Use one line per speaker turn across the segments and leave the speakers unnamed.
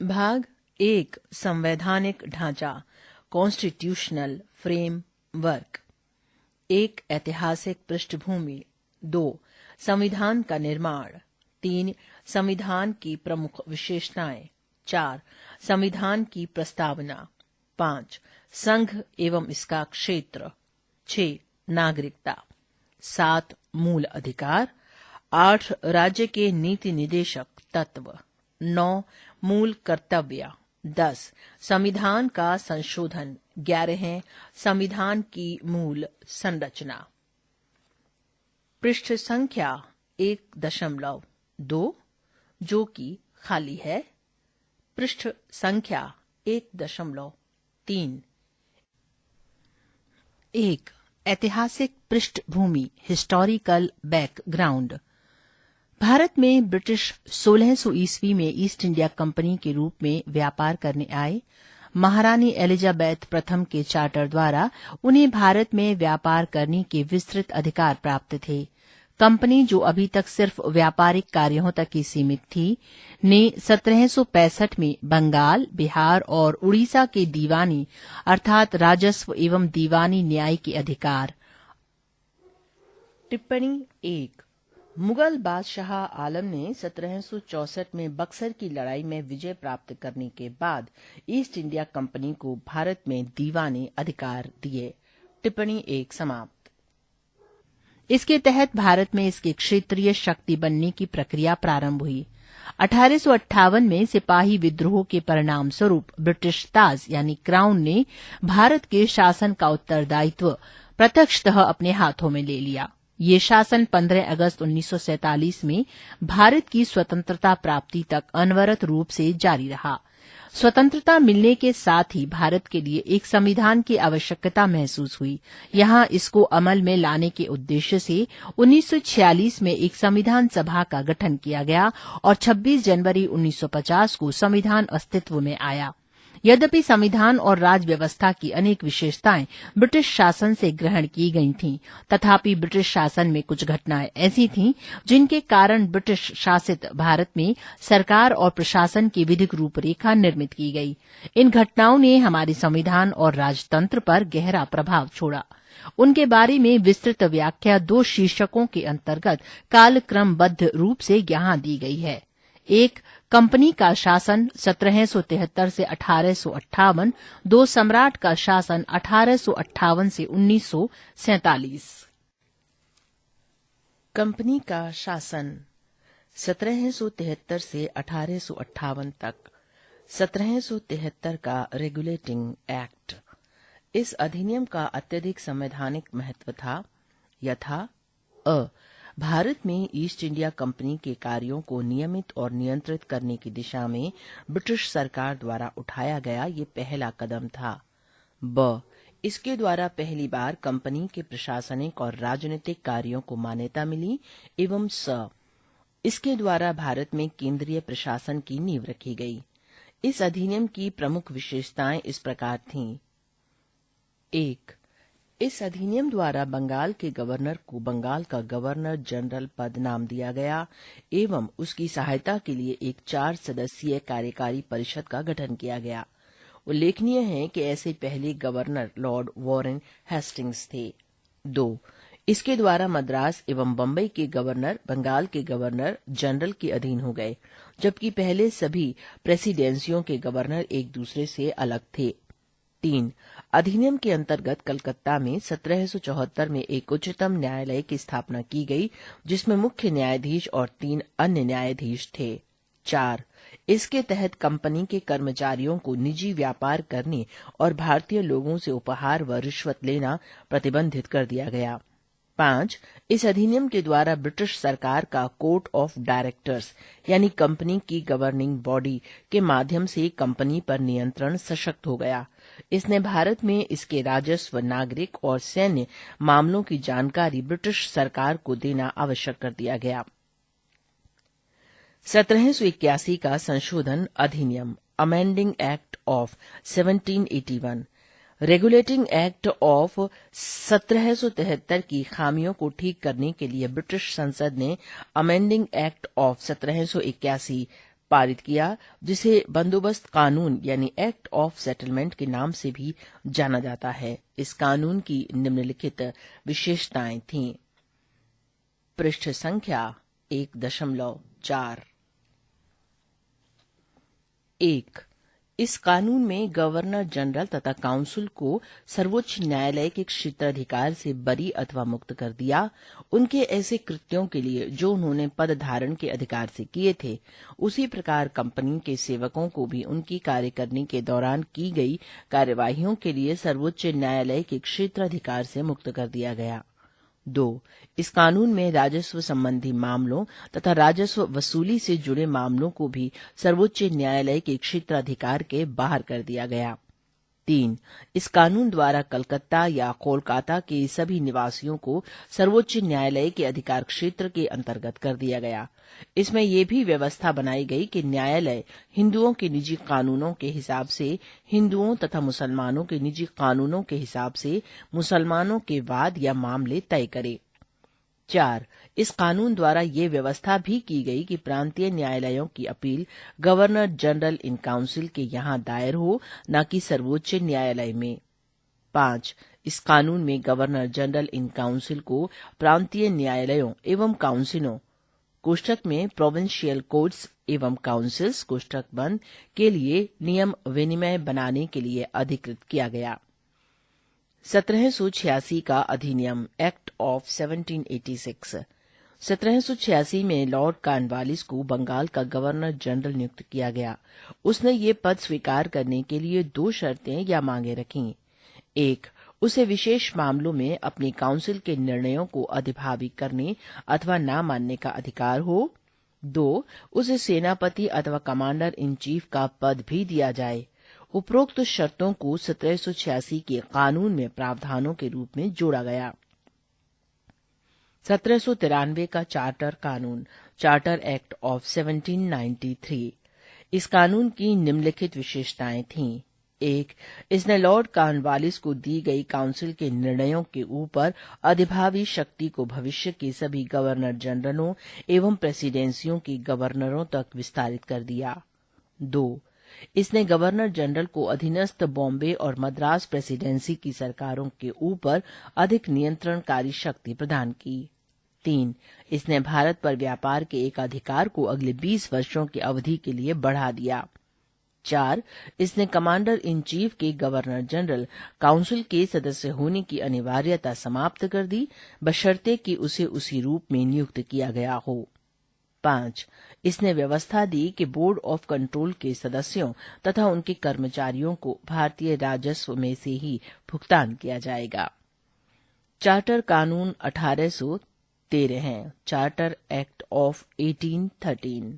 भाग 1 संवैधानिक ढांचा कॉन्स्टिट्यूशनल फ्रेमवर्क। 1 ऐतिहासिक पृष्ठभूमि। 2 संविधान का निर्माण। 3 संविधान की प्रमुख विशेषताएं। 4 संविधान की प्रस्तावना। 5 संघ एवं इसका क्षेत्र। 6 नागरिकता। 7 मूल अधिकार। 8 राज्य के नीति निदेशक तत्व। 9 मूल कर्तव्य। 10 संविधान का संशोधन। 11 संविधान की मूल संरचना। पृष्ठ संख्या 1.2 जो कि खाली है। पृष्ठ संख्या 1.3। 1 ऐतिहासिक पृष्ठभूमि हिस्टोरिकल बैकग्राउंड। भारत में ब्रिटिश 1600 ईस्वी में ईस्ट इंडिया कंपनी के रूप में व्यापार करने आए। महारानी एलिजाबेथ प्रथम के चार्टर द्वारा उन्हें भारत में व्यापार करने के विस्तृत अधिकार प्राप्त थे। कंपनी, जो अभी तक सिर्फ व्यापारिक कार्यों तक ही सीमित थी, ने 1765 में बंगाल, बिहार और उड़ीसा के दीवानी अर्थात राजस्व एवं दीवानी न्याय के अधिकार। टिप्पणी 1 मुगल बादशाह आलम ने 1764 में बक्सर की लड़ाई में विजय प्राप्त करने के बाद ईस्ट इंडिया कंपनी को भारत में दीवानी अधिकार दिए। टिप्पणी 1 समाप्त। इसके तहत भारत में इसकी क्षेत्रीय शक्ति बनने की प्रक्रिया प्रारंभ हुई। 1858 में सिपाही विद्रोह के परिणाम स्वरूप ब्रिटिश ताज यानी क्राउन ने भारत के शासन का उत्तरदायित्व प्रत्यक्षतः अपने हाथों में ले लिया। ये शासन 15 अगस्त 1947 में भारत की स्वतंत्रता प्राप्ति तक अनवरत रूप से जारी रहा। स्वतंत्रता मिलने के साथ ही भारत के लिए एक संविधान की आवश्यकता महसूस हुई। यहाँ इसको अमल में लाने के उद्देश्य से 1946 में एक संविधान सभा का गठन किया गया और 26 जनवरी 1950 को संविधान अस्तित्व में आया। यद्यपि संविधान और राज व्यवस्था की अनेक विशेषताएं ब्रिटिश शासन से ग्रहण की गई थीं, तथापि ब्रिटिश शासन में कुछ घटनाएं ऐसी थीं जिनके कारण ब्रिटिश शासित भारत में सरकार और प्रशासन की विधिक रूपरेखा निर्मित की गई। इन घटनाओं ने हमारे संविधान और राजतंत्र पर गहरा प्रभाव छोड़ा। उनके बारे में विस्तृत व्याख्या 2 शीर्षकों के अंतर्गत कालक्रमबद्ध रूप से यहाँ दी गई है। 1 कंपनी का शासन 1773 से 1858, 2 सम्राट का शासन 1858 से 1947। कंपनी का शासन 1773 से 1858 तक। 1773 का रेगुलेटिंग एक्ट। इस अधिनियम का अत्यधिक संवैधानिक महत्व था। यथा भारत में ईस्ट इंडिया कंपनी के कार्यों को नियमित और नियंत्रित करने की दिशा में ब्रिटिश सरकार द्वारा उठाया गया ये पहला कदम था। ब इसके द्वारा पहली बार कंपनी के प्रशासनिक और राजनीतिक कार्यों को मान्यता मिली। एवं स इसके द्वारा भारत में केंद्रीय प्रशासन की नींव रखी गई। इस अधिनियम की प्रमुख विशेषताएं इस प्रकार थीं। 1 इस अधिनियम द्वारा बंगाल के गवर्नर को बंगाल का गवर्नर जनरल पद नाम दिया गया एवं उसकी सहायता के लिए एक 4 सदस्यीय कार्यकारी परिषद का गठन किया गया। उल्लेखनीय है कि ऐसे पहले गवर्नर लॉर्ड वॉरेन हेस्टिंग्स थे। 2 इसके द्वारा मद्रास एवं बम्बई के गवर्नर बंगाल के गवर्नर जनरल के अधीन हो गए, जबकि पहले सभी प्रेसिडेंसियों के गवर्नर एक दूसरे से अलग थे। 3 अधिनियम के अंतर्गत कलकत्ता में 1774 में एक उच्चतम न्यायालय की स्थापना की गई, जिसमें मुख्य न्यायाधीश और 3 अन्य न्यायाधीश थे। 4 इसके तहत कंपनी के कर्मचारियों को निजी व्यापार करने और भारतीय लोगों से उपहार व रिश्वत लेना प्रतिबंधित कर दिया गया। 5 इस अधिनियम के द्वारा ब्रिटिश सरकार का कोर्ट ऑफ डायरेक्टर्स यानी कंपनी की गवर्निंग बॉडी के माध्यम से कंपनी पर नियंत्रण सशक्त हो गया। इसने भारत में इसके राजस्व, नागरिक और सैन्य मामलों की जानकारी ब्रिटिश सरकार को देना आवश्यक कर दिया गया। 1781 का संशोधन अधिनियम amending act of 1781 regulating act of 1773 की खामियों को ठीक करने के लिए ब्रिटिश संसद ने अमेंडिंग एक्ट ऑफ 1781 पारित किया, जिसे बंदोबस्त कानून यानी एक्ट ऑफ सेटलमेंट के नाम से भी जाना जाता है। इस कानून की निम्नलिखित विशेषताएं थीं। पृष्ठ संख्या 1.4। 1. इस कानून में गवर्नर जनरल तथा काउंसिल को सर्वोच्च न्यायालय के क्षेत्राधिकार से बरी अथवा मुक्त कर दिया। उनके ऐसे कृत्यों के लिए जो उन्होंने पद धारण के अधिकार से किए थे, उसी प्रकार कंपनी के सेवकों को भी उनकी कार्य करने के दौरान की गई कार्यवाहियों के लिए सर्वोच्च न्यायालय के क्षेत्राधिकार से मुक्त कर दिया गया। 2. इस कानून में राजस्व संबंधी मामलों तथा राजस्व वसूली से जुड़े मामलों को भी सर्वोच्च न्यायालय के क्षेत्राधिकार के बाहर कर दिया गया। 3. इस कानून द्वारा कलकत्ता या कोलकाता के सभी निवासियों को सर्वोच्च न्यायालय के अधिकार क्षेत्र के अंतर्गत कर दिया गया। इसमें यह भी व्यवस्था बनाई गई कि न्यायालय हिंदुओं के निजी कानूनों के हिसाब से हिंदुओं तथा मुसलमानों के निजी कानूनों के हिसाब से मुसलमानों के वाद या मामले तय करे। 4. इस कानून द्वारा ये व्यवस्था भी की गई कि प्रांतीय न्यायालयों की appeal governor general in council के यहाँ दायर हो, न कि सर्वोच्च न्यायालय में। 5. इस कानून में गवर्नर जनरल इन काउंसिल को प्रांतीय न्यायालयों एवं काउंसिलों कोष्ठक में प्रोविंशियल कोर्ट्स एवं काउंसिल्स कोष्ठक बंद के लिए नियम विनिमय बनाने के लिए अधिकृत किया गया। 1786 का अधिनियम एक्ट ऑफ 1786। 1786 में लॉर्ड कॉर्नवालिस को बंगाल का गवर्नर जनरल नियुक्त किया गया। उसने ये पद स्वीकार करने के लिए 2 शर्तें या मांगे रखीं। 1. उसे विशेष मामलों में अपनी काउंसिल के निर्णयों को अधिभावी करने अथवा न मानने का अधिकार हो। 2. उसे सेनापति अथवा कमांडर इन चीफ का पद भी दिया जाए। उपरोक्त शर्तों को 1786 के कानून में प्रावधानों के रूप में जोड़ा गया। 1793 का चार्टर कानून, चार्टर एक्ट ऑफ 1793। इस कानून की निम्नलिखित विशेषताएं थीं। 1. इसने लॉर्ड कॉर्नवालिस को दी गई काउंसिल के निर्णयों के ऊपर अधिभावी शक्ति को भविष्य के सभी गवर्नर जनरलों एवं प्रेसिडेंसियों के गवर्नरों तक विस्तारित कर दिया। 2. इसने गवर्नर जनरल को अधीनस्थ बॉम्बे और मद्रास प्रेसिडेंसी की सरकारों के ऊपर अधिक नियंत्रणकारी शक्ति प्रदान की। 3. इसने भारत पर व्यापार के एक अधिकार को अगले 20 वर्षों की अवधि के लिए बढ़ा दिया। 4. इसने कमांडर इन चीफ के गवर्नर जनरल काउंसिल के सदस्य होने की अनिवार्यता समाप्त कर दी, बशर्ते कि उसे उसी रूप में नियुक्त किया गया हो। 5. इसने व्यवस्था दी कि बोर्ड ऑफ कंट्रोल के सदस्यों तथा उनके कर्मचारियों को भारतीय राजस्व में से ही भुगतान किया जाएगा। चार्टर कानून 1813 है। Charter act of 1813।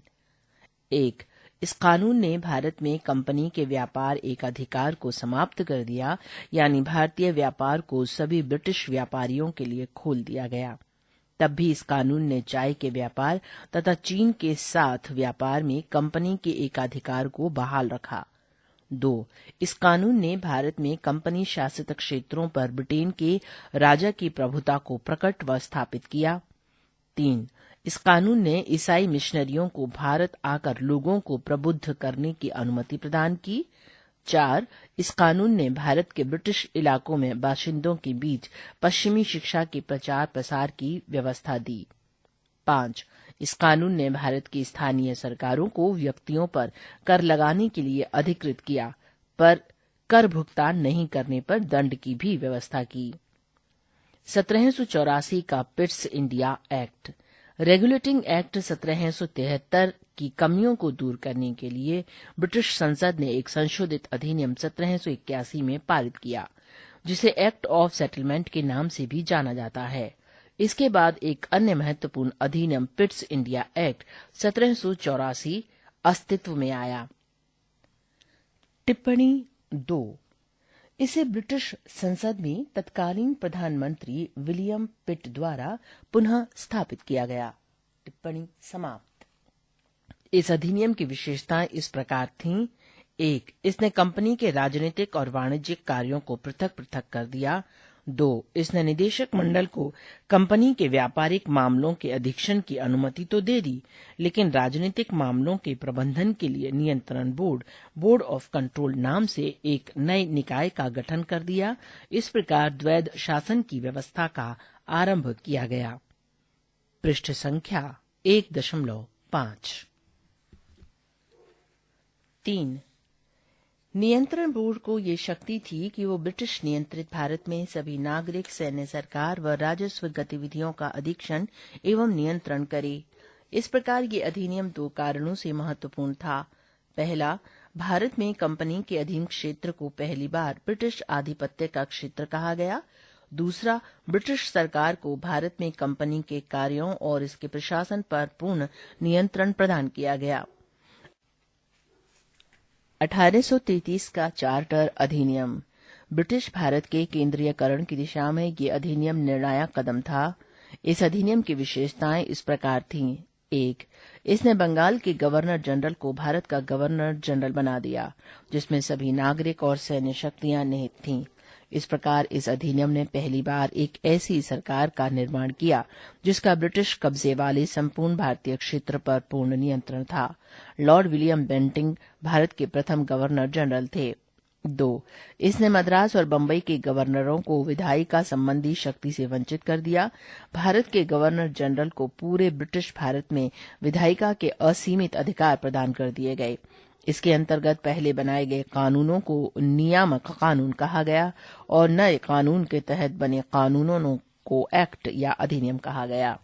1. इस कानून ने भारत में कंपनी के व्यापार एक अधिकार को समाप्त कर दिया, यानी भारतीय व्यापार को सभी ब्रिटिश व्यापारियों के लिए खोल दिया गया। तब भी इस कानून ने चाय के व्यापार तथा चीन के साथ व्यापार में कंपनी के एकाधिकार को बहाल रखा। 2. इस कानून ने भारत में कंपनी शासित क्षेत्रों पर ब्रिटेन के राजा की प्रभुता को प्रकट व स्थापित किया। 3. इस कानून ने ईसाई मिशनरियों को भारत आकर लोगों को प्रबुद्ध करने की अनुमति प्रदान की। 4. इस कानून ने भारत के ब्रिटिश इलाकों में बाशिंदों के बीच पश्चिमी शिक्षा के प्रचार प्रसार की व्यवस्था दी। 5. इस कानून ने भारत की स्थानीय सरकारों को व्यक्तियों पर कर लगाने के लिए अधिकृत किया, पर कर भुगतान नहीं करने पर दंड की भी व्यवस्था की। 1784 का Pitt's India act. Regulating act 1773 की कमियों को दूर करने के लिए ब्रिटिश संसद ने एक संशोधित अधिनियम 1781 में पारित किया, जिसे एक्ट ऑफ सेटलमेंट के नाम से भी जाना जाता है। इसके बाद एक अन्य महत्वपूर्ण अधिनियम पिट्स इंडिया एक्ट 1784 अस्तित्व में आया। टिप्पणी 2. इसे ब्रिटिश संसद में तत्कालीन प्रधानमंत्री विलियम पिट द्वारा पुनः स्थापित किया गया। टिप्पणी समाप्त। इस अधिनियम की विशेषताएं इस प्रकार थीं। 1. इसने कंपनी के राजनीतिक और वाणिज्यिक कार्यों को पृथक पृथक कर दिया। 2. इसने निदेशक मंडल को कंपनी के व्यापारिक मामलों के अधीक्षण की अनुमति तो दे दी, लेकिन राजनीतिक मामलों के प्रबंधन के लिए नियंत्रण बोर्ड ऑफ कंट्रोल नाम से एक नए निकाय का गठन कर दिया। इस प्रकार द्वैध शासन की व्यवस्था का आरंभ किया गया। पृष्ठ संख्या 1.5। 3. नियंत्रण बोर्ड को ये शक्ति थी कि वो ब्रिटिश नियंत्रित भारत में सभी नागरिक, सैन्य, सरकार व राजस्व गतिविधियों का अधीक्षण एवं नियंत्रण करे। इस प्रकार ये अधिनियम 2 कारणों से महत्वपूर्ण था। पहला, भारत में कंपनी के अधीन क्षेत्र को पहली बार ब्रिटिश आधिपत्य का क्षेत्र कहा गया। दूसरा, ब्रिटिश सरकार को भारत में कंपनी के कार्यों और इसके प्रशासन पर पूर्ण नियंत्रण प्रदान किया गया। 1833 का चार्टर अधिनियम ब्रिटिश भारत के केंद्रीयकरण की दिशा में ये अधिनियम निर्णायक कदम था। इस अधिनियम की विशेषताएं इस प्रकार थीं। 1. इसने बंगाल के गवर्नर जनरल को भारत का गवर्नर जनरल बना दिया, जिसमें सभी नागरिक और सैन्य शक्तियां निहित थीं। इस प्रकार इस अधिनियम ने पहली बार एक ऐसी सरकार का निर्माण किया जिसका ब्रिटिश कब्जे वाले संपूर्ण भारतीय क्षेत्र पर पूर्ण नियंत्रण था। लॉर्ड विलियम बेंटिंग भारत के प्रथम गवर्नर जनरल थे। 2. इसने मद्रास और बंबई के गवर्नरों को विधायिका संबंधी शक्ति से वंचित कर दिया। भारत के गवर्नर जनरल को पूरे ब्रिटिश भारत में विधायिका के असीमित अधिकार प्रदान कर दिए गए। इसके अंतर्गत पहले बनाए गए कानूनों को नियामक कानून कहा गया और नए कानून के तहत बने कानूनों को एक्ट या अधिनियम कहा गया।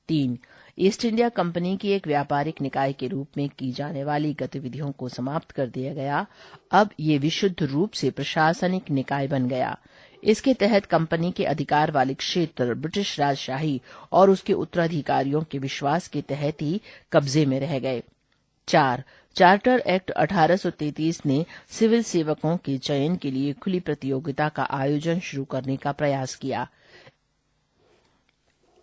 3. ईस्ट इंडिया कंपनी की एक व्यापारिक निकाय के रूप में की जाने वाली गतिविधियों को समाप्त कर दिया गया। अब ये विशुद्ध रूप से प्रशासनिक निकाय बन गया। इसके तहत कंपनी के अधिकार वाले क्षेत्र ब्रिटिश राजशाही और उसके उत्तराधिकारियों के विश्वास के तहत ही कब्जे में रह गए। 4. चार्टर एक्ट 1833 ने सिविल सेवकों के चयन के लिए खुली प्रतियोगिता का आयोजन शुरू करने का प्रयास किया।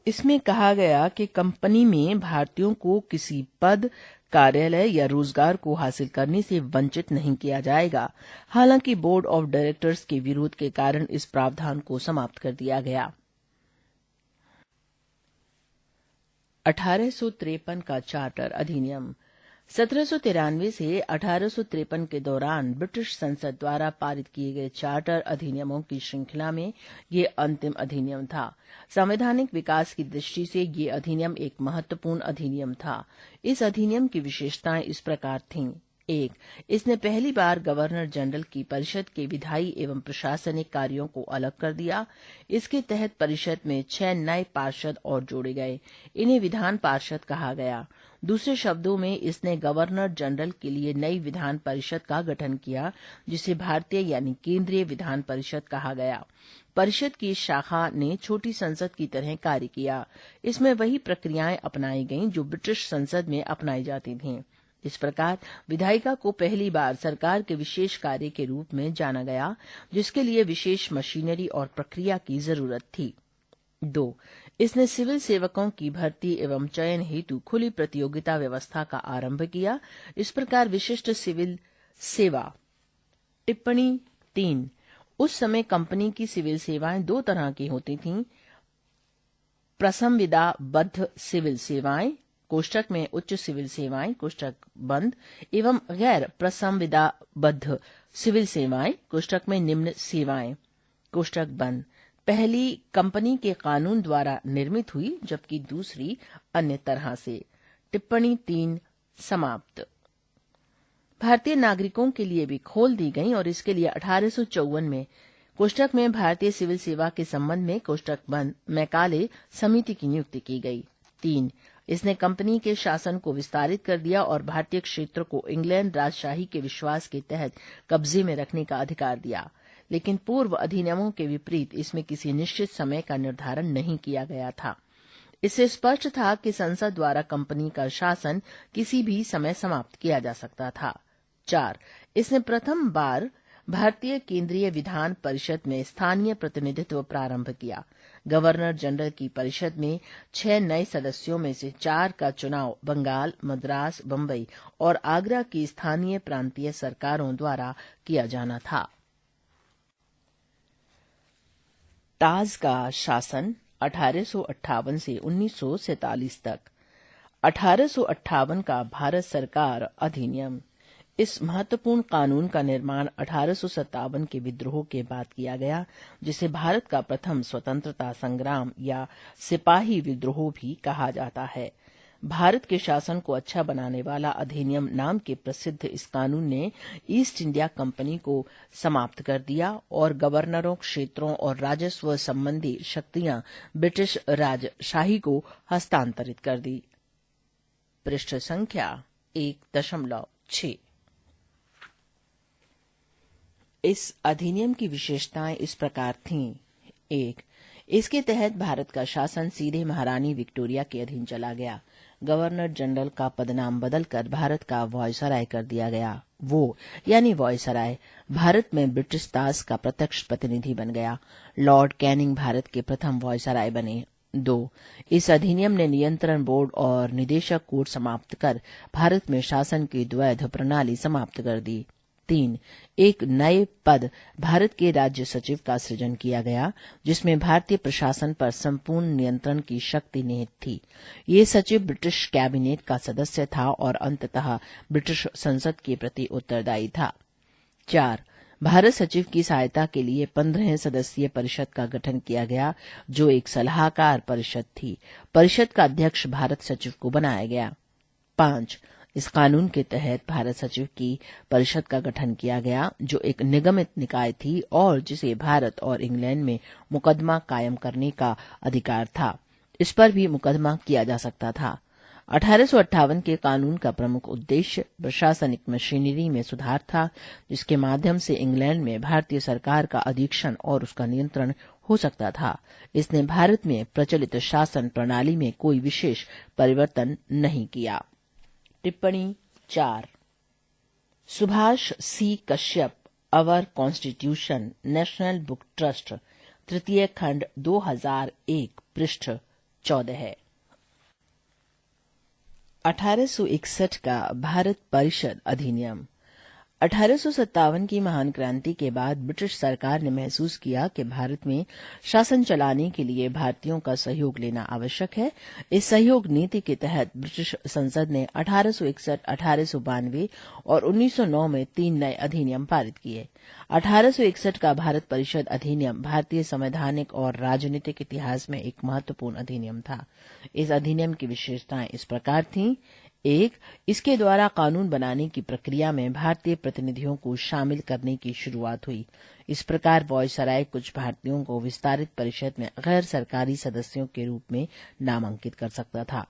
इसमें कहा गया कि कंपनी में भारतीयों को किसी पद, कार्यालय या रोजगार को हासिल करने से वंचित नहीं किया जाएगा। हालांकि बोर्ड ऑफ डायरेक्टर्स के विरोध के कारण इस प्रावधान को समाप्त कर दिया गया। 1853 का चार्टर अधिनियम 1793 से 1853 के दौरान ब्रिटिश संसद द्वारा पारित किए गए चार्टर अधिनियमों की श्रृंखला में ये अंतिम अधिनियम था। संवैधानिक विकास की दृष्टि से ये अधिनियम एक महत्वपूर्ण अधिनियम था। इस अधिनियम की विशेषताएं इस प्रकार थीं। 1. इसने पहली बार गवर्नर जनरल की परिषद के विधायी एवं प्रशासनिक कार्यों को अलग कर दिया। इसके तहत परिषद में 6 नए पार्षद और जोड़े गए। इन्हें विधान पार्षद कहा गया। दूसरे शब्दों में इसने गवर्नर जनरल के लिए नई विधान परिषद का गठन किया, जिसे भारतीय यानी केंद्रीय विधान परिषद कहा गया। परिषद की शाखा ने छोटी संसद की तरह कार्य किया। इसमें वही प्रक्रियाएं अपनाई गईं जो ब्रिटिश संसद में अपनाई जाती थीं। इस प्रकार विधायिका को पहली बार सरकार के विशेष कार्य के रूप में जाना गया, जिसके लिए विशेष मशीनरी और प्रक्रिया की जरूरत थी। 2. इसने सिविल सेवकों की भर्ती एवं चयन हेतु खुली प्रतियोगिता व्यवस्था का आरंभ किया। इस प्रकार विशिष्ट सिविल सेवा। टिप्पणी 3. उस समय कंपनी की सिविल सेवाएं 2 तरह की होती थीं। प्रसंविदाबद्ध सिविल सेवाएं कोष्टक में उच्च सिविल सेवाएं कोष्टक बंद एवं गैर प्रसंविदाबद्ध सिविल सेवाएं कोष्टक में निम्न सेवाएं कोष्टक बंद। पहली कंपनी के कानून द्वारा निर्मित हुई, जबकि दूसरी अन्य तरह से। टिप्पणी 3 समाप्त। भारतीय नागरिकों के लिए भी खोल दी गई और इसके लिए 1854 में कोष्टक में भारतीय सिविल सेवा के संबंध में कोष्टक बंद मैकाले समिति की नियुक्ति की गई। 3. इसने कंपनी के शासन को विस्तारित कर दिया और भारतीय क्षेत्र को इंग्लैंड राजशाही के विश्वास के तहत कब्जे में रखने का अधिकार दिया। लेकिन पूर्व अधिनियमों के विपरीत इसमें किसी निश्चित समय का निर्धारण नहीं किया गया था। इससे स्पष्ट था कि संसद द्वारा कंपनी का शासन किसी भी समय समाप्त किया जा सकता था। 4. इसने प्रथम बार भारतीय केंद्रीय विधान परिषद में स्थानीय प्रतिनिधित्व प्रारंभ किया। गवर्नर जनरल की परिषद में 6 नए सदस्यों में से 4 का चुनाव बंगाल, मद्रास, बंबई और आगरा की स्थानीय प्रांतीय सरकारों द्वारा किया जाना था। ताज का शासन 1858 से 1947 तक। 1858 का भारत सरकार अधिनियम। इस महत्वपूर्ण कानून का निर्माण 1857 के विद्रोह के बाद किया गया, जिसे भारत का प्रथम स्वतंत्रता संग्राम या सिपाही विद्रोह भी कहा जाता है। भारत के शासन को अच्छा बनाने वाला अधिनियम नाम के प्रसिद्ध इस कानून ने ईस्ट इंडिया कंपनी को समाप्त कर दिया और गवर्नरों, क्षेत्रों और राजस्व संबंधी शक्तियां ब्रिटिश राजशाही को हस्तांतरित कर दी। पृष्ठ संख्या 1.6। इस अधिनियम की विशेषताएं इस प्रकार थीं। 1. इसके तहत भारत का शासन सीधे महारानी विक्टोरिया के अधीन चला गया। गवर्नर जनरल का पदनाम बदलकर भारत का वॉयसराय कर दिया गया। वो यानी वॉयसराय भारत में ब्रिटिश ताज का प्रत्यक्ष प्रतिनिधि बन गया। लॉर्ड कैनिंग भारत के प्रथम वॉयसराय बने। 2. इस अधिनियम ने नियंत्रण बोर्ड और निदेशक कोड समाप्त कर भारत में शासन की द्वैध प्रणाली समाप्त कर दी। 3. एक नए पद भारत के राज्य सचिव का सृजन किया गया, जिसमें भारतीय प्रशासन पर संपूर्ण नियंत्रण की शक्ति निहित थी। ये सचिव ब्रिटिश कैबिनेट का सदस्य था और अंततः ब्रिटिश संसद के प्रति उत्तरदायी था। 4. भारत सचिव की सहायता के लिए 15 सदस्यीय परिषद का गठन किया गया, जो एक सलाहकार परिषद थी। परिषद का अध्यक्ष भारत सचिव को बनाया गया। 5. इस कानून के तहत भारत सचिव की परिषद का गठन किया गया, जो एक निगमित निकाय थी और जिसे भारत और इंग्लैंड में मुकदमा कायम करने का अधिकार था। इस पर भी मुकदमा किया जा सकता था। 1858 के कानून का प्रमुख उद्देश्य प्रशासनिक मशीनरी में सुधार था, जिसके माध्यम से इंग्लैंड में भारतीय सरकार का अधीक्षण और उसका नियंत्रण हो सकता था। इसने भारत में प्रचलित शासन प्रणाली में कोई विशेष परिवर्तन नहीं किया। टिप्पणी 4। Subhash C Kashyap, our constitution, national book trust, तृतीय खंड, 2001, पृष्ठ 14। 1861 का भारत परिषद अधिनियम। 1857 की महान क्रांति के बाद ब्रिटिश सरकार ने महसूस किया कि भारत में शासन चलाने के लिए भारतीयों का सहयोग लेना आवश्यक है। इस सहयोग नीति के तहत ब्रिटिश संसद ने 1861, 1892 और 1909 में 3 नए अधिनियम पारित किए। 1861 का भारत परिषद अधिनियम भारतीय संवैधानिक और राजनीतिक इतिहास में एक महत्वपूर्ण अधिनियम था। इस अधिनियम की विशेषताएं इस प्रकार थीं। 1. इसके द्वारा कानून बनाने की प्रक्रिया में भारतीय प्रतिनिधियों को शामिल करने की शुरुआत हुई। इस प्रकार वॉयसराय कुछ भारतीयों को विस्तारित परिषद में गैर सरकारी सदस्यों के रूप में नामांकित कर सकता था।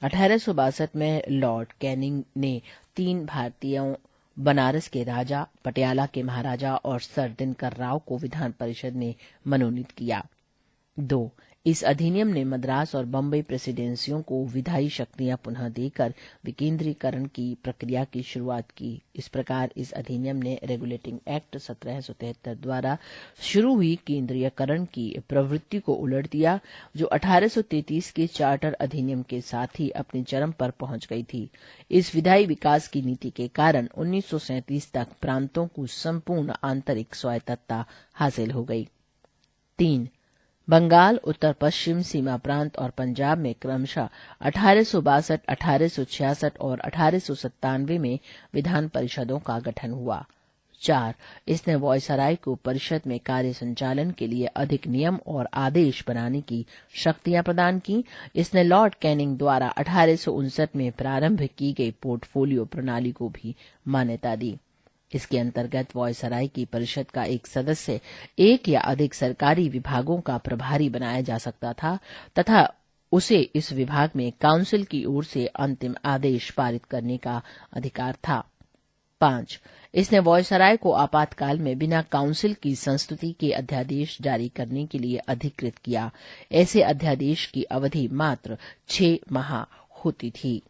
1862 में लॉर्ड कैनिंग ने 3 भारतीयों, बनारस के राजा, पटियाला के महाराजा और सर दिनकर राव को विधान परिषद में मनोनीत किया। 2. इस अधिनियम ने मद्रास और बम्बई प्रेसिडेंसियों को विधायी शक्तियां पुनः देकर विकेंद्रीकरण की प्रक्रिया की शुरुआत की। इस प्रकार इस अधिनियम ने रेगुलेटिंग एक्ट 1773 द्वारा शुरू हुई केंद्रीयकरण की प्रवृत्ति को उलट दिया, जो 1833 के चार्टर अधिनियम के साथ ही अपने चरम पर पहुंच गई थी। इस विधायी विकास की नीति के कारण 1937 तक प्रांतों को संपूर्ण आंतरिक स्वायत्तता हासिल हो गई। 3. बंगाल, उत्तर पश्चिम सीमा प्रांत और पंजाब में क्रमशः 1862, 1866 और 1897 में विधान परिषदों का गठन हुआ। 4. इसने वॉयसराय को परिषद में कार्य संचालन के लिए अधिक नियम और आदेश बनाने की शक्तियां प्रदान की। इसने लॉर्ड कैनिंग द्वारा 1859 में प्रारंभ की गई पोर्टफोलियो प्रणाली को भी मान्यता दी। इसके अंतर्गत वॉयसराय की परिषद का एक सदस्य एक या अधिक सरकारी विभागों का प्रभारी बनाया जा सकता था तथा उसे इस विभाग में काउंसिल की ओर से अंतिम आदेश पारित करने का अधिकार था। 5. इसने वॉयसराय को आपातकाल में बिना काउंसिल की संस्तुति के अध्यादेश जारी करने के लिए अधिकृत किया। ऐसे अध्यादेश की अवधि मात्र 6 माह होती थी।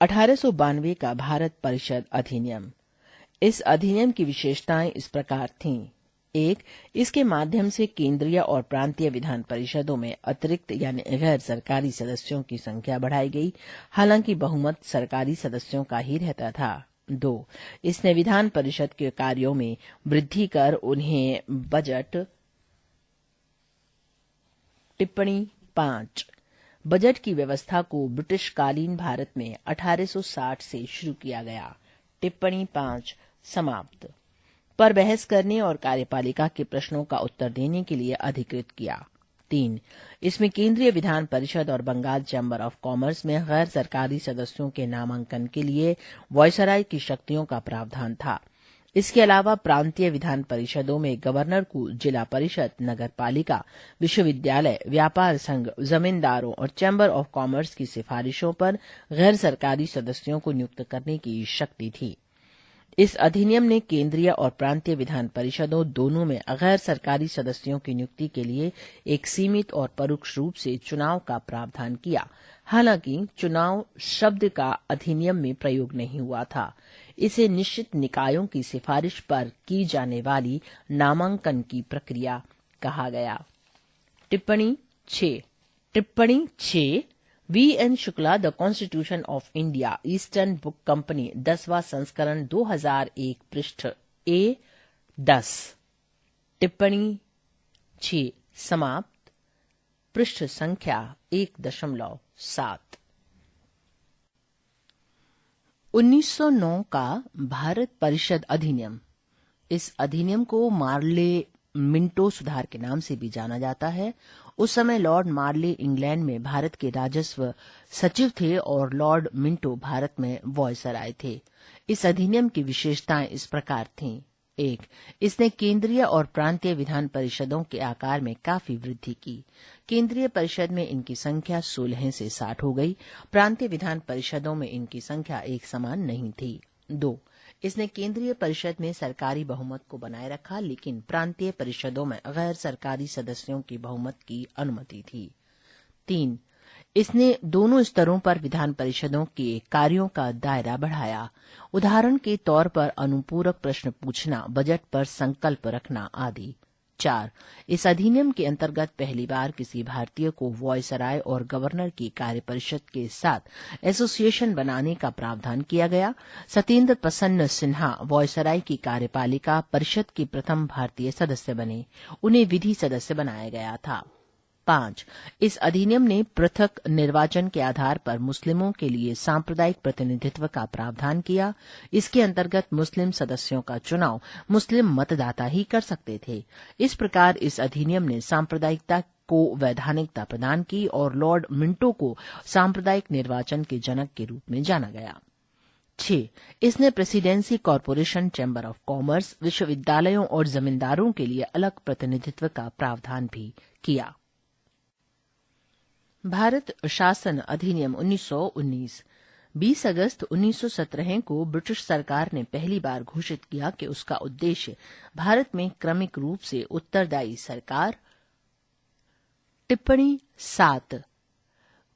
1892 का भारत परिषद अधिनियम। इस अधिनियम की विशेषताएं इस प्रकार थीं। 1. इसके माध्यम से केंद्रीय और प्रांतीय विधान परिषदों में अतिरिक्त यानी गैर सरकारी सदस्यों की संख्या बढ़ाई गई, हालांकि बहुमत सरकारी सदस्यों का ही रहता था। 2. इसने विधान परिषद के कार्यों में वृद्धि कर उन्हें बजट। टिप्पणी 5. बजट की व्यवस्था को ब्रिटिश कालीन भारत में 1860 से शुरू किया गया। टिप्पणी 5 समाप्त। पर बहस करने और कार्यपालिका के प्रश्नों का उत्तर देने के लिए अधिकृत किया। 3. इसमें केंद्रीय विधान परिषद और बंगाल चैम्बर ऑफ कॉमर्स में गैर सरकारी सदस्यों के नामांकन के लिए वायसराय की शक्तियों का प्रावधान था। इसके अलावा प्रांतीय विधान परिषदों में गवर्नर को जिला परिषद, नगर पालिका, विश्वविद्यालय, व्यापार संघ, जमींदारों और चैम्बर ऑफ कॉमर्स की सिफारिशों पर गैर सरकारी सदस्यों को नियुक्त करने की शक्ति थी। इस अधिनियम ने केंद्रीय और प्रांतीय विधान परिषदों दोनों में गैर सरकारी सदस्यों की नियुक्ति के लिए एक सीमित और परोक्ष रूप से चुनाव का प्रावधान किया। हालांकि चुनाव शब्द का अधिनियम में प्रयोग नहीं हुआ था। इसे निश्चित निकायों की सिफारिश पर की जाने वाली नामांकन की प्रक्रिया कहा गया। टिप्पणी 6 V.N. Shukla, the constitution of India, eastern book company, 10वां संस्करण, 2001, पृष्ठ A10। टिप्पणी 6 समाप्त। पृष्ठ संख्या 1.7। 1909 का भारत परिषद अधिनियम। इस अधिनियम को मार्ले मिंटो सुधार के नाम से भी जाना जाता है। उस समय लॉर्ड मार्ले इंग्लैंड में भारत के राजस्व सचिव थे और लॉर्ड मिंटो भारत में वायसराय थे। इस अधिनियम की विशेषताएं इस प्रकार थीं। 1. इसने केंद्रीय और प्रांतीय विधान परिषदों के आकार में काफी वृद्धि की। केंद्रीय परिषद में इनकी संख्या 16 से 60 हो गई। प्रांतीय विधान परिषदों में इनकी संख्या एक समान नहीं थी। 2. इसने केंद्रीय परिषद में सरकारी बहुमत को बनाए रखा, लेकिन प्रांतीय परिषदों में गैर सरकारी सदस्यों की बहुमत की अनुमति थी। 3. इसने दोनों स्तरों पर विधान परिषदों के कार्यों का दायरा बढ़ाया। उदाहरण के तौर पर अनुपूरक प्रश्न पूछना, बजट पर संकल्प रखना आदि। 4. इस अधिनियम के अंतर्गत पहली बार किसी भारतीय को वायसराय और गवर्नर की कार्यपरिषद के साथ एसोसिएशन बनाने का प्रावधान किया गया। सत्येंद्र प्रसन्न सिन्हा वायसराय की कार्यपालिका परिषद के प्रथम भारतीय सदस्य बने। उन्हें विधि सदस्य बनाया गया था। 5. इस अधिनियम ने पृथक निर्वाचन के आधार पर मुस्लिमों के लिए सांप्रदायिक प्रतिनिधित्व का प्रावधान किया। इसके अंतर्गत मुस्लिम सदस्यों का चुनाव मुस्लिम मतदाता ही कर सकते थे। इस प्रकार इस अधिनियम ने सांप्रदायिकता को वैधानिकता प्रदान की और लॉर्ड मिंटो को सांप्रदायिक निर्वाचन के जनक के रूप में जाना गया। 6. इसने presidency corporation, chamber of commerce, विश्वविद्यालयों और जमींदारों के लिए अलग प्रतिनिधित्व का प्रावधान भी किया। भारत शासन अधिनियम 1919। 20 अगस्त 1917 को ब्रिटिश सरकार ने पहली बार घोषित किया कि उसका उद्देश्य भारत में क्रमिक रूप से उत्तरदायी सरकार। टिप्पणी 7।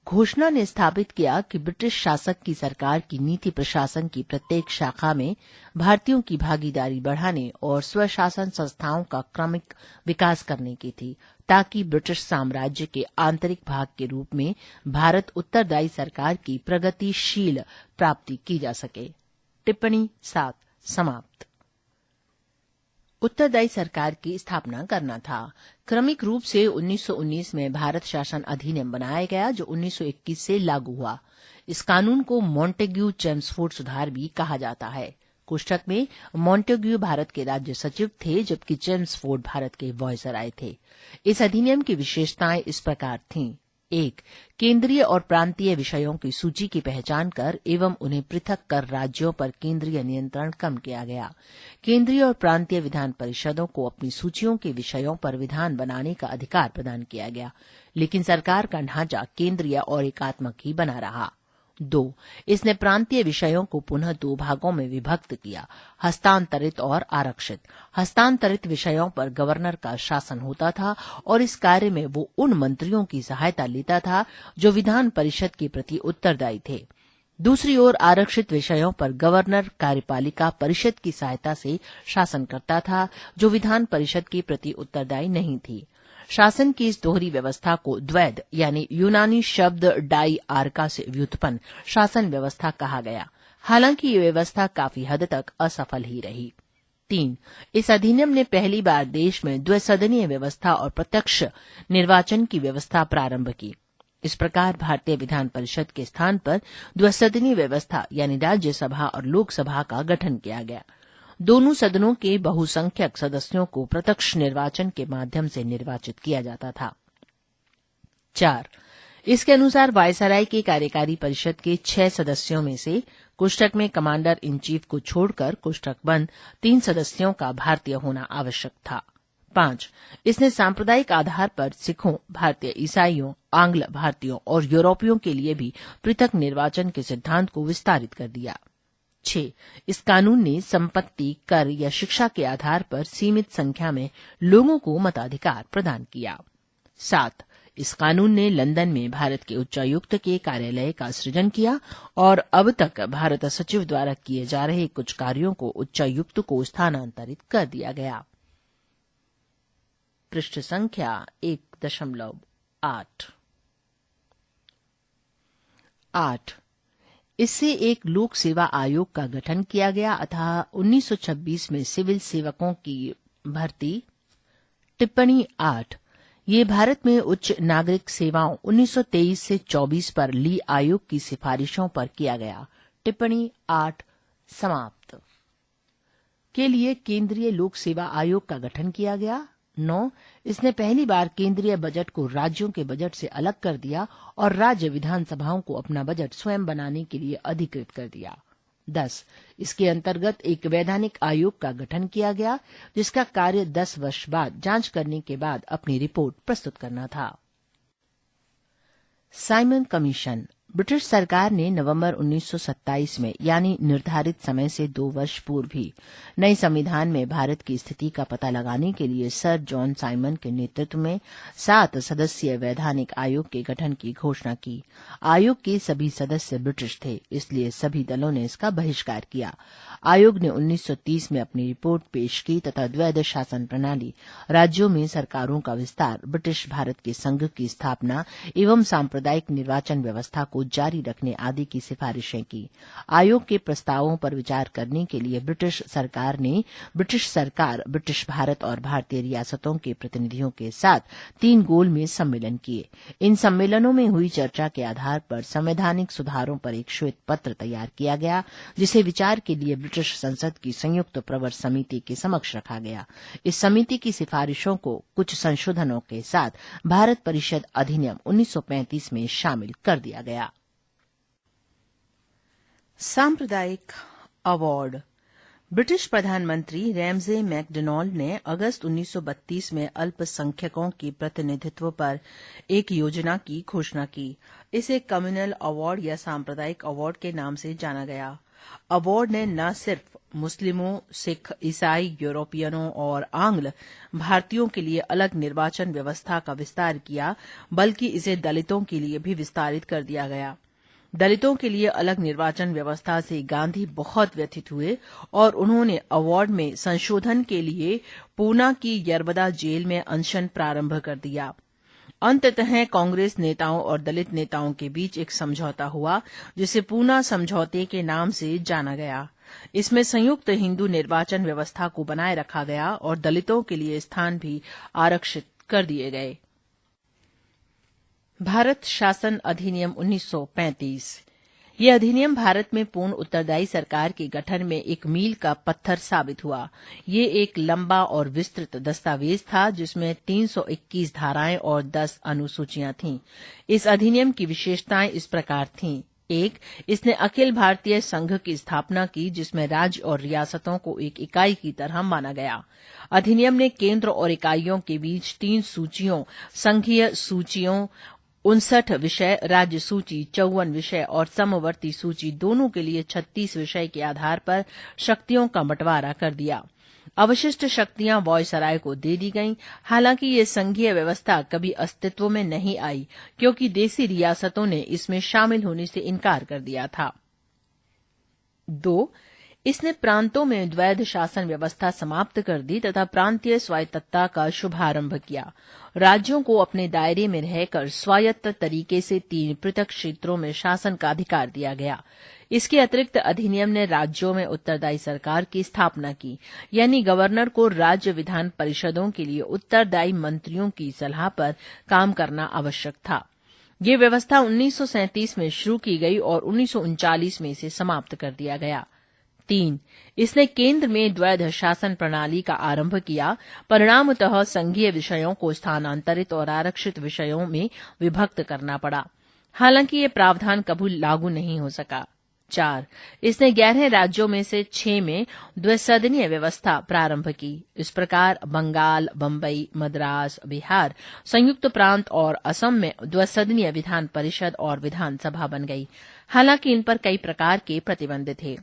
घोषणा ने स्थापित किया कि ब्रिटिश शासक की सरकार की नीति प्रशासन की प्रत्येक शाखा में भारतीयों की भागीदारी बढ़ाने और स्वशासन संस्थाओं का क्रमिक विकास करने की थी, ताकि ब्रिटिश साम्राज्य के आंतरिक भाग के रूप में भारत उत्तरदायी सरकार की प्रगतिशील प्राप्ति की जा सके। टिप्पणी 7 समाप्त। उत्तरदायी सरकार की स्थापना करना था। क्रमिक रूप से 1919 में भारत शासन अधिनियम बनाया गया, जो 1921 से लागू हुआ। इस कानून को मॉन्टेग्यू चेम्सफोर्ड सुधार भी कहा जाता है। कोष्ठक में मॉन्टेग्यू भारत के राज्य सचिव थे, जबकि चेम्सफोर्ड भारत के वायसराय थे। इस अधिनियम की विशेषताएं इस प्रकार थीं। 1. केंद्रीय और प्रांतीय विषयों की सूची की पहचान कर एवं उन्हें पृथक कर राज्यों पर केंद्रीय नियंत्रण कम किया गया। केंद्रीय और प्रांतीय विधान परिषदों को अपनी सूचियों के विषयों पर विधान बनाने का अधिकार प्रदान किया गया, लेकिन सरकार का ढांचा केंद्रीय और एकात्मक ही बना रहा। 2. इसने प्रांतीय विषयों को पुनः 2 भागों में विभक्त किया, हस्तांतरित और आरक्षित। हस्तांतरित विषयों पर गवर्नर का शासन होता था और इस कार्य में वो उन मंत्रियों की सहायता लेता था जो विधान परिषद के प्रति उत्तरदायी थे। दूसरी ओर आरक्षित विषयों पर गवर्नर कार्यपालिका परिषद की सहायता से शासन करता था, जो विधान परिषद के प्रति उत्तरदायी नहीं थी। शासन की इस दोहरी व्यवस्था को द्वैध यानी यूनानी शब्द डाई आर्का से व्युत्पन्न शासन व्यवस्था कहा गया। हालांकि ये व्यवस्था काफी हद तक असफल ही रही। 3. इस अधिनियम ने पहली बार देश में द्विसदनीय व्यवस्था और प्रत्यक्ष निर्वाचन की व्यवस्था प्रारंभ की। इस प्रकार भारतीय विधान परिषद के स्थान पर द्विसदनीय व्यवस्था यानी राज्यसभा और लोकसभा का गठन किया गया। दोनों सदनों के बहुसंख्यक सदस्यों को प्रत्यक्ष निर्वाचन के माध्यम से निर्वाचित किया जाता था। 4. इसके अनुसार वायसराय के कार्यकारी परिषद के 6 सदस्यों में से कोष्ठक में कमांडर इन चीफ को छोड़कर कोष्ठक बंद 3 सदस्यों का भारतीय होना आवश्यक था। 5. इसने सांप्रदायिक आधार पर सिखों, भारतीय ईसाइयों, आंग्ल भारतीयों और यूरोपियों के लिए भी पृथक निर्वाचन के सिद्धांत को विस्तारित कर दिया। 6. इस कानून ने संपत्ति, कर या शिक्षा के आधार पर सीमित संख्या में लोगों को मताधिकार प्रदान किया। 7. इस कानून ने लंदन में भारत के उच्चायुक्त के कार्यालय का सृजन किया और अब तक भारत सचिव द्वारा किए जा रहे कुछ कार्यों को उच्चायुक्त को स्थानांतरित कर दिया गया। पृष्ठ संख्या 1.8। 8. इससे एक लोक सेवा आयोग का गठन किया गया अतः 1926 में सिविल सेवकों की भर्ती। टिप्पणी 8. ये भारत में उच्च नागरिक सेवाओं 1923 से 24 पर ली आयोग की सिफारिशों पर किया गया। टिप्पणी 8 समाप्त। के लिए केंद्रीय लोक सेवा आयोग का गठन किया गया। 9. इसने पहली बार केंद्रीय बजट को राज्यों के बजट से अलग कर दिया और राज्य विधानसभाओं को अपना बजट स्वयं बनाने के लिए अधिकृत कर दिया। 10. इसके अंतर्गत एक वैधानिक आयोग का गठन किया गया जिसका कार्य 10 वर्ष बाद जांच करने के बाद अपनी रिपोर्ट प्रस्तुत करना था। Simon commission. ब्रिटिश सरकार ने नवंबर 1927 में यानी निर्धारित समय से 2 वर्ष पूर्व ही नए संविधान में भारत की स्थिति का पता लगाने के लिए सर जॉन साइमन के नेतृत्व में 7 सदस्यीय वैधानिक आयोग के गठन की घोषणा की। आयोग के सभी सदस्य ब्रिटिश थे, इसलिए सभी दलों ने इसका बहिष्कार किया। आयोग ने 1930 में अपनी रिपोर्ट पेश की तथा द्वैध शासन प्रणाली, राज्यों में सरकारों का विस्तार, ब्रिटिश भारत के संघ की स्थापना एवं सांप्रदायिक निर्वाचन व्यवस्था को जारी रखने आदि की सिफारिशें की। आयोग के प्रस्तावों पर विचार करने के लिए ब्रिटिश सरकार ने ब्रिटिश सरकार, ब्रिटिश भारत और भारतीय रियासतों के प्रतिनिधियों के साथ 3 गोल में सम्मेलन किए। इन सम्मेलनों में हुई चर्चा के आधार पर संवैधानिक सुधारों पर एक श्वेत पत्र तैयार किया गया जिसे विचार के लिए ब्रिटिश संसद की संयुक्त प्रवर समिति के समक्ष रखा गया। इस समिति की सिफारिशों को कुछ संशोधनों के साथ भारत परिषद अधिनियम 1935 में शामिल कर दिया गया। सांप्रदायिक अवार्ड। ब्रिटिश प्रधानमंत्री रैमजे मैकडोनाल्ड ने अगस्त 1932 में अल्पसंख्यकों के प्रतिनिधित्व पर एक योजना की घोषणा की। इसे कम्युनल अवार्ड या सांप्रदायिक अवार्ड के नाम से जाना गया। अवार्ड ने न सिर्फ मुस्लिमों, सिख, ईसाई, यूरोपियनों और आंग्ल भारतीयों के लिए अलग निर्वाचन व्यवस्था का विस्तार किया, बल्कि इसे दलितों के लिए भी विस्तारित कर दिया गया। दलितों के लिए अलग निर्वाचन व्यवस्था से गांधी बहुत व्यथित हुए और उन्होंने अवार्ड में संशोधन के लिए पूना की यरवदा जेल में अनशन प्रारंभ कर दिया। अंततः कांग्रेस नेताओं और दलित नेताओं के बीच एक समझौता हुआ जिसे पूना समझौते के नाम से जाना गया। इसमें संयुक्त हिंदू निर्वाचन व्यवस्था को बनाए रखा गया और दलितों के लिए स्थान भी आरक्षित कर दिए गए। भारत शासन अधिनियम 1935। ये अधिनियम भारत में पूर्ण उत्तरदायी सरकार के गठन में एक मील का पत्थर साबित हुआ। ये एक लंबा और विस्तृत दस्तावेज था जिसमें 321 धाराएं और 10 अनुसूचियां थीं। इस अधिनियम की विशेषताएं इस प्रकार थीं। 1. इसने अखिल भारतीय संघ की स्थापना की जिसमें राज्य और रियासतों को एक इकाई की तरह माना गया। अधिनियम ने केंद्र और इकाइयों के बीच 3 सूचियों, संघीय सूचियों 59 विषय, राज्य सूची 54 विषय और समवर्ती सूची दोनों के लिए 36 विषय के आधार पर शक्तियों का बंटवारा कर दिया। अवशिष्ट शक्तियां वायसराय को दे दी गईं। हालांकि ये संघीय व्यवस्था कभी अस्तित्व में नहीं आई क्योंकि देसी रियासतों ने इसमें शामिल होने से इनकार कर दिया था। 2. इसने प्रांतों में द्वैध शासन व्यवस्था समाप्त कर दी तथा प्रांतीय स्वायत्तता का शुभारंभ किया। राज्यों को अपने दायरे में रहकर स्वायत्त तरीके से 3 पृथक क्षेत्रों में शासन का अधिकार दिया गया। इसके अतिरिक्त अधिनियम ने राज्यों में उत्तरदायी सरकार की स्थापना की, यानी गवर्नर को राज्य विधान परिषदों के लिए उत्तरदायी मंत्रियों की सलाह पर काम करना आवश्यक था। ये व्यवस्था 1937 में शुरू की गई और 1939 में इसे समाप्त कर दिया गया। 3. इसने केंद्र में द्वैध शासन प्रणाली का आरंभ किया। परिणामतः संघीय विषयों को स्थानांतरित और आरक्षित विषयों में विभक्त करना पड़ा। हालांकि ये प्रावधान कभी लागू नहीं हो सका। 4. इसने 11 राज्यों में से 6 में द्विसदनीय व्यवस्था प्रारंभ की। इस प्रकार बंगाल, बंबई, मद्रास, बिहार, संयुक्त प्रांत और असम में द्विसदनीय विधान परिषद और विधानसभा बन गई। हालांकि इन पर कई प्रकार के प्रतिबंध थे।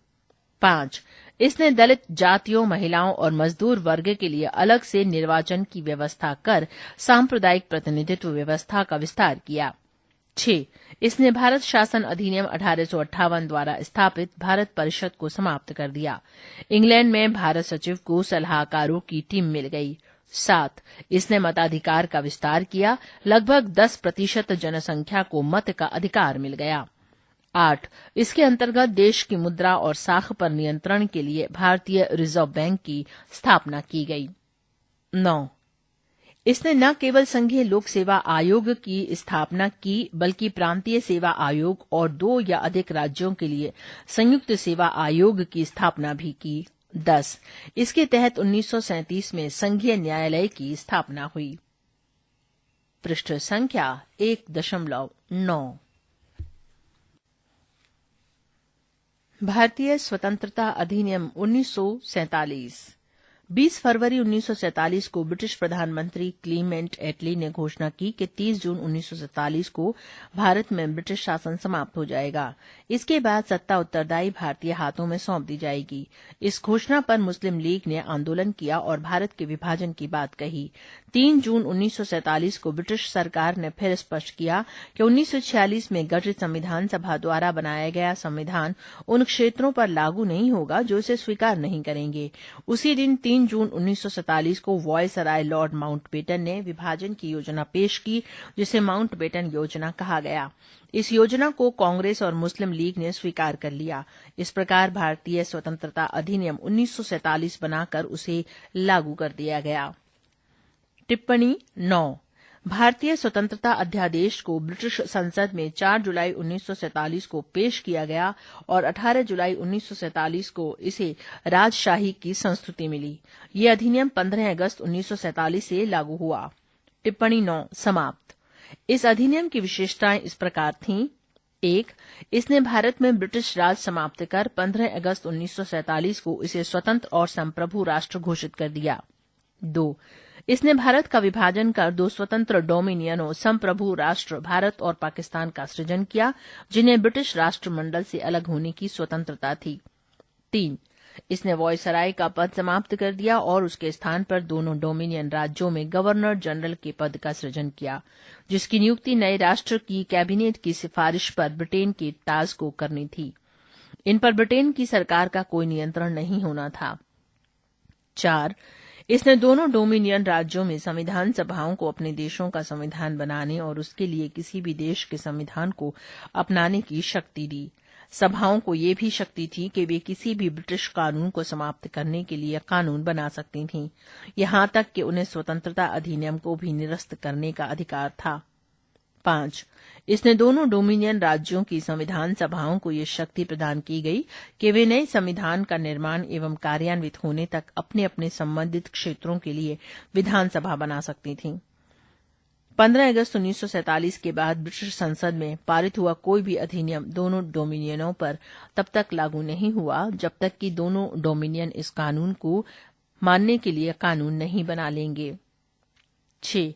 5. इसने दलित जातियों, महिलाओं और मजदूर वर्ग के लिए अलग से निर्वाचन की व्यवस्था कर सांप्रदायिक प्रतिनिधित्व व्यवस्था का विस्तार किया। 6. इसने भारत शासन अधिनियम 1858 द्वारा स्थापित भारत परिषद को समाप्त कर दिया। इंग्लैंड में भारत सचिव को सलाहकारों की टीम मिल गई। 7. इसने मताधिकार का विस्तार किया। लगभग 10% जनसंख्या को मत का अधिकार मिल गया। 8. इसके अंतर्गत देश की मुद्रा और साख पर नियंत्रण के लिए भारतीय रिजर्व बैंक की स्थापना की गई। 9. इसने न केवल संघीय लोक सेवा आयोग की स्थापना की, बल्कि प्रांतीय सेवा आयोग और 2 या अधिक राज्यों के लिए संयुक्त सेवा आयोग की स्थापना भी की। 10. इसके तहत 1937 में संघीय न्यायालय की स्थापना हुई। पृष्ठ संख्या 1.9। भारतीय स्वतंत्रता अधिनियम 1947। 20 फरवरी 1947 को ब्रिटिश प्रधानमंत्री क्लीमेंट एटली ने घोषणा की कि 30 जून 1947 को भारत में ब्रिटिश शासन समाप्त हो जाएगा। इसके बाद सत्ता उत्तरदायी भारतीय हाथों में सौंप दी जाएगी। इस घोषणा पर मुस्लिम लीग ने आंदोलन किया और भारत के विभाजन की बात कही। 3 जून 1947 को ब्रिटिश सरकार ने फिर स्पष्ट किया कि 1946 में गठित संविधान सभा द्वारा बनाया गया संविधान उन क्षेत्रों पर लागू नहीं होगा जो इसे स्वीकार नहीं करेंगे। उसी दिन 3 जून 1947 को वॉयसराय लॉर्ड माउंटबेटन ने विभाजन की योजना पेश की, जिसे माउंटबेटन योजना कहा गया। इस योजना को कांग्रेस और मुस्लिम लीग ने स्वीकार कर लिया। इस प्रकार भारतीय स्वतंत्रता अधिनियम 1947 बनाकर उसे लागू कर दिया गया। टिप्पणी 9। भारतीय स्वतंत्रता अध्यादेश को ब्रिटिश संसद में 4 जुलाई 1947 को पेश किया गया और 18 जुलाई 1947 को इसे राजशाही की संस्तुति मिली। ये अधिनियम 15 अगस्त 1947 से लागू हुआ। टिप्पणी 9 समाप्त। इस अधिनियम की विशेषताएं इस प्रकार थीं। 1. इसने भारत में ब्रिटिश राज समाप्त कर 15 अगस्त 1947 को इसे स्वतंत्र और संप्रभु राष्ट्र घोषित कर दिया। 2. इसने भारत का विभाजन कर 2 स्वतंत्र डोमिनियनों संप्रभु राष्ट्र भारत और पाकिस्तान का सृजन किया, जिन्हें ब्रिटिश राष्ट्रमंडल से अलग होने की स्वतंत्रता थी। 3. इसने वॉयसराय का पद समाप्त कर दिया और उसके स्थान पर दोनों डोमिनियन राज्यों में गवर्नर जनरल के पद का सृजन किया, जिसकी नियुक्ति नए राष्ट्र की कैबिनेट की सिफारिश पर ब्रिटेन के ताज को करनी थी। इन पर ब्रिटेन की सरकार का कोई नियंत्रण नहीं होना था। 4. इसने दोनों डोमिनियन राज्यों में संविधान सभाओं को अपने देशों का संविधान बनाने और उसके लिए किसी भी देश के संविधान को अपनाने की शक्ति दी। सभाओं को ये भी शक्ति थी कि वे किसी भी ब्रिटिश कानून को समाप्त करने के लिए कानून बना सकती थीं, यहां तक कि उन्हें स्वतंत्रता अधिनियम को भी निरस्त करने का अधिकार था। 5. इसने दोनों डोमिनियन राज्यों की संविधान सभाओं को ये शक्ति प्रदान की गई कि वे नए संविधान का निर्माण एवं कार्यान्वित होने तक अपने अपने संबंधित क्षेत्रों के लिए विधानसभा बना सकती थीं। 15 अगस्त 1947 के बाद ब्रिटिश संसद में पारित हुआ कोई भी अधिनियम दोनों डोमिनियनों पर तब तक लागू नहीं हुआ जब तक कि दोनों डोमिनियन इस कानून को मानने के लिए कानून नहीं बना लेंगे। 6.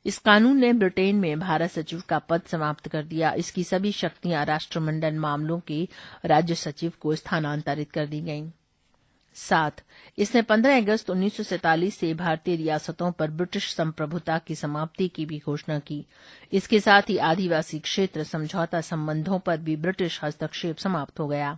इस कानून ने ब्रिटेन में भारत सचिव का पद समाप्त कर दिया। इसकी सभी शक्तियां राष्ट्रमंडल मामलों के राज्य सचिव को स्थानांतरित कर दी गईं। 7. इसने 15 अगस्त 1947 से भारतीय रियासतों पर ब्रिटिश संप्रभुता की समाप्ति की भी घोषणा की। इसके साथ ही आदिवासी क्षेत्र समझौता संबंधों पर भी ब्रिटिश हस्तक्षेप समाप्त हो गया।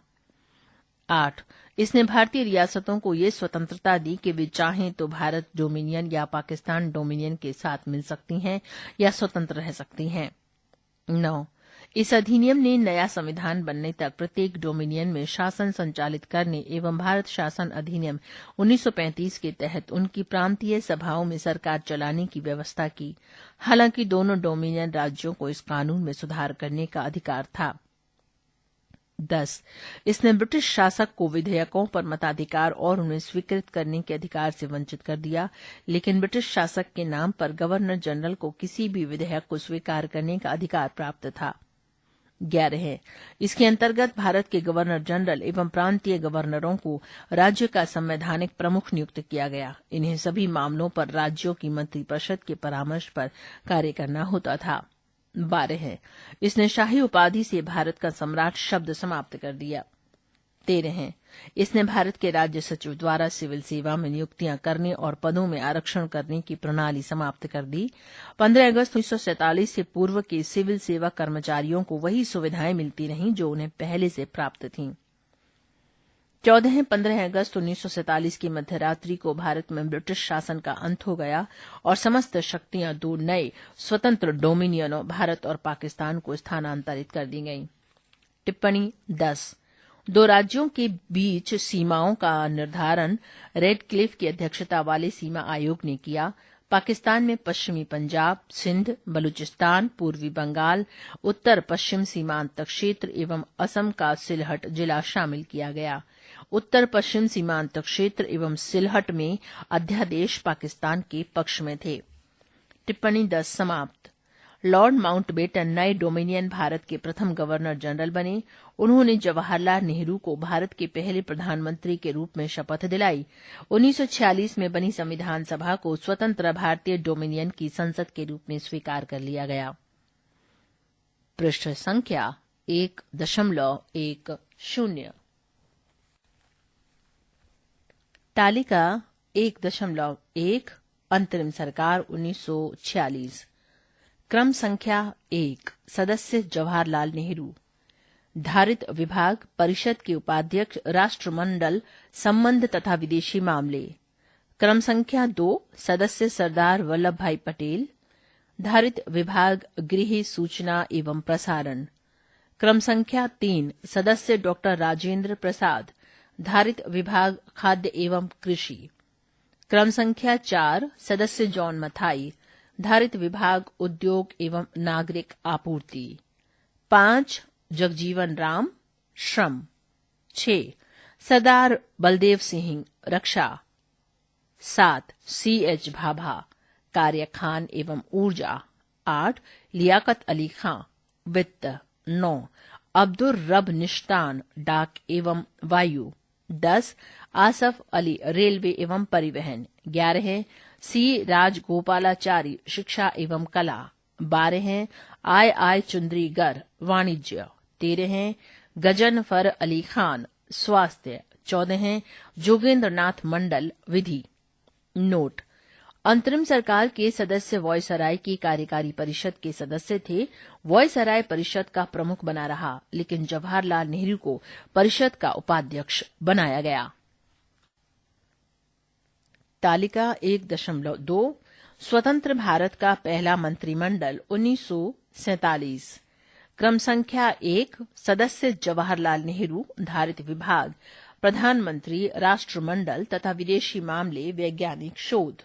8. इसने भारतीय रियासतों को ये स्वतंत्रता दी कि वे चाहें तो भारत डोमिनियन या पाकिस्तान डोमिनियन के साथ मिल सकती हैं या स्वतंत्र रह सकती हैं। 9. इस अधिनियम ने नया संविधान बनने तक प्रत्येक डोमिनियन में शासन संचालित करने एवं भारत शासन अधिनियम 1935 के तहत उनकी प्रांतीय सभाओं में सरकार चलाने की व्यवस्था की। हालांकि दोनों डोमिनियन राज्यों को इस कानून में सुधार करने का अधिकार था। 10. इसने ब्रिटिश शासक को विधेयकों पर मताधिकार और उन्हें स्वीकृत करने के अधिकार से वंचित कर दिया, लेकिन ब्रिटिश शासक के नाम पर गवर्नर जनरल को किसी भी विधेयक को स्वीकार करने का अधिकार प्राप्त था। 11. इसके अंतर्गत भारत के गवर्नर जनरल एवं प्रांतीय गवर्नरों को राज्य का संवैधानिक प्रमुख नियुक्त किया गया। इन्हें सभी मामलों पर राज्यों की मंत्रिपरिषद के परामर्श पर कार्य करना होता था। 12. इसने शाही उपाधि से भारत का सम्राट शब्द समाप्त कर दिया। 13. इसने भारत के राज्य सचिव द्वारा सिविल सेवा में नियुक्तियां करने और पदों में आरक्षण करने की प्रणाली समाप्त कर दी। 15 अगस्त 1947 से पूर्व के सिविल सेवा कर्मचारियों को वही सुविधाएं मिलती रहीं जो उन्हें पहले से प्राप्त थीं। 14-15 अगस्त 1947 की मध्यरात्रि को भारत में ब्रिटिश शासन का अंत हो गया और समस्त शक्तियां दो नए स्वतंत्र डोमिनियनों भारत और पाकिस्तान को स्थानांतरित कर दी गईं। टिप्पणी 10. दो राज्यों के बीच सीमाओं का निर्धारण रेडक्लिफ की अध्यक्षता वाले सीमा आयोग ने किया। पाकिस्तान में पश्चिमी पंजाब, सिंध, बलूचिस्तान, पूर्वी बंगाल, उत्तर पश्चिम सीमांत क्षेत्र एवं असम का सिलहट जिला शामिल किया गया। उत्तर पश्चिम सीमांत क्षेत्र एवं सिलहट में अध्यादेश पाकिस्तान के पक्ष में थे। टिप्पणी 10 समाप्त। लॉर्ड माउंटबेटन नए डोमिनियन भारत के प्रथम गवर्नर जनरल बने। उन्होंने जवाहरलाल नेहरू को भारत के पहले प्रधानमंत्री के रूप में शपथ दिलाई। 1946 में बनी संविधान सभा को स्वतंत्र भारतीय डोमिनियन की संसद के रूप में स्वीकार कर लिया गया। पृष्ठ संख्या 1.10। तालिका 1.1 अंतरिम सरकार 1946। क्रम संख्या 1 सदस्य जवाहरलाल नेहरू। धारित विभाग परिषद के उपाध्यक्ष राष्ट्रमंडल संबंध तथा विदेशी मामले। क्रम संख्या 2 सदस्य सरदार वल्लभ भाई पटेल। धारित विभाग गृह सूचना एवं प्रसारण। क्रम संख्या 3 सदस्य डॉक्टर राजेंद्र प्रसाद। धारित विभाग खाद्य एवं कृषि। क्रम संख्या 4 सदस्य जॉन मथाई। धारित विभाग उद्योग एवं नागरिक आपूर्ति। 5 जगजीवन राम श्रम। 6 सरदार बलदेव सिंह रक्षा। 7 C.H. भाभा कार्य खान एवं ऊर्जा। 8 लियाकत अली खां वित्त। 9 अब्दुर रब निश्तान डाक एवं वायु। 10 आसफ अली रेलवे एवं परिवहन। 11 C. राजगोपालाचारी शिक्षा एवं कला। 12 I. चुंद्रीगर वाणिज्य। 13 गजनफर अली खान स्वास्थ्य। 14 जोगेंद्रनाथ मंडल विधि। नोट: अंतरिम सरकार के सदस्य वॉयसराय की कार्यकारी परिषद के सदस्य थे। वॉयसराय परिषद का प्रमुख बना रहा, लेकिन जवाहरलाल नेहरू को परिषद का उपाध्यक्ष बनाया गया। तालिका 1.2 स्वतंत्र भारत का पहला मंत्रिमंडल 1947। क्रम संख्या 1 सदस्य जवाहरलाल नेहरू। धारित विभाग प्रधानमंत्री राष्ट्रमंडल तथा विदेशी मामले वैज्ञानिक शोध।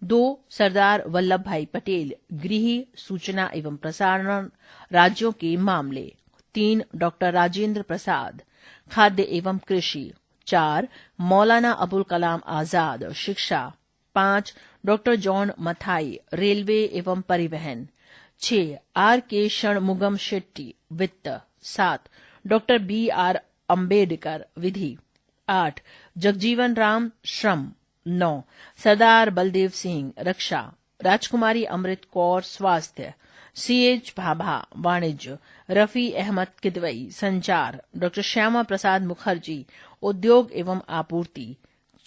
2 सरदार वल्लभ भाई पटेल गृह सूचना एवं प्रसारण राज्यों के मामले। 3 डॉक्टर राजेंद्र प्रसाद खाद्य एवं कृषि। 4 मौलाना अबुल कलाम आजाद शिक्षा। 5 डॉक्टर जॉन मथाई रेलवे एवं परिवहन। 6 R.K. षणमुगम शेट्टी वित्त। 7 डॉक्टर B.R. अम्बेडकर विधि। 8 जगजीवन राम श्रम। 9 सरदार बलदेव सिंह रक्षा। राजकुमारी अमृत कौर स्वास्थ्य। C.H. भाभा वाणिज्य। रफी अहमद किदवई संचार। डॉक्टर श्यामा प्रसाद मुखर्जी उद्योग एवं आपूर्ति।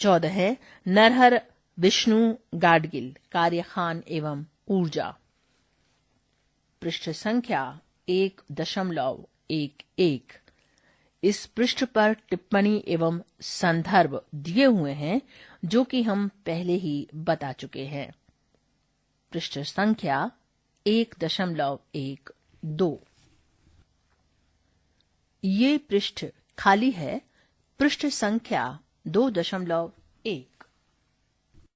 14 नरहर विष्णु गाडगिल कार्य खान एवं ऊर्जा। पृष्ठ संख्या 1.11। इस पृष्ठ पर टिप्पणी एवं संदर्भ दिए हुए हैं जो कि हम पहले ही बता चुके हैं। पृष्ठ संख्या 1.12।
ये पृष्ठ खाली है। पृष्ठ संख्या 2.1।